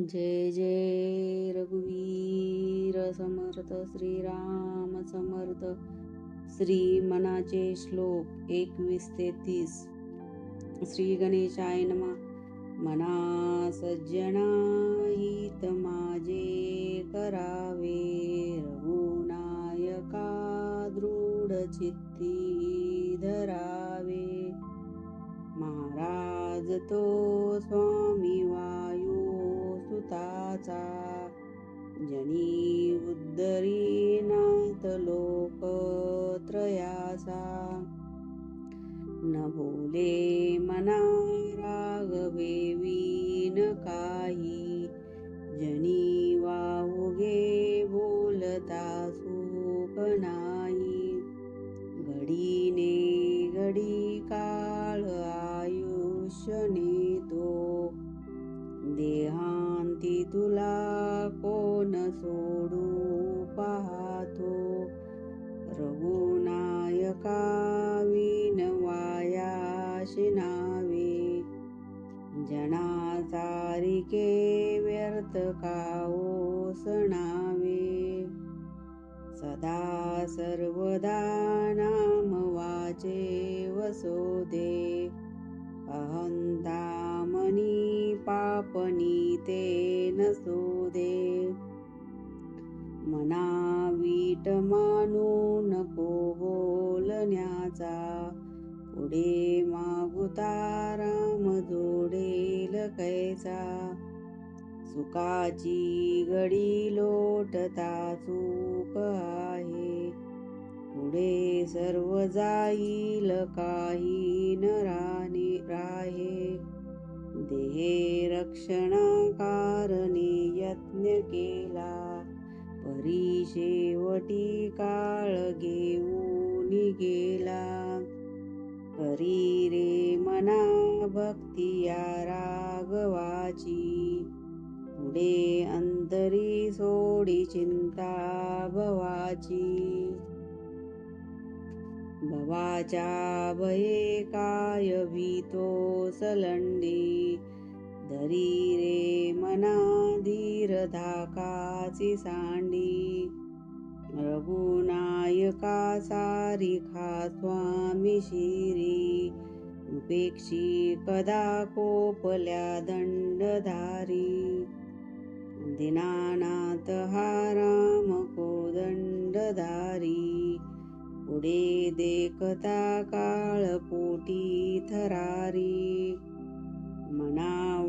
जय जय रघुवीर समर्थ श्रीराम समर्थ. श्री मनाचे श्लोक 21 ते 30. श्री गणेशाय नमः. मना सज्जना हित माझे करावे, रघुनायका दृढ चित्ती धरावे. महाराज तो स्वामी वायू सुताचा, जनी उद्धरीनाथ लोक त्रयासा. न बोले मना रागवेवी न काही, जनी वाहुगे बोलता सुख नाही. घडीने घडी काळ आयुष्य नेतो, देहांती तुला कोण सोडू पाहतो. रघुनायका विन वायाशी नावे, जना सारिके व्यर्थ का ओसणावे. सदा सर्वदा नाम वाचे वसोदे, अहंता मनी पापनी ते नसोदे. मना वीट मानू नको बोलण्याचा, पुढे मागुता राम जोडेल कैसा. सुखाची घडी लोटता सुख आहे, पुढे सर्व जाईल काही न राहे. देहे रक्षणा कारणे यत्न केला, परी शेवटी काळ घेऊन गेला. करी रे मना भक्ती या राघवाची, पुढे अंतरी सोडी चिंता भवाची. भवाच्या भये काय भीतो सलंडी, धरी रे मना धीर धाकाची सांडी. रघुनायका सारिखा स्वामी शिरी, उपेक्षी कदा कोपल्या दंडधारी. दीनानाथ हा राम कोदंडधारी, पुढे देखता काळ पोटी थरारी. मना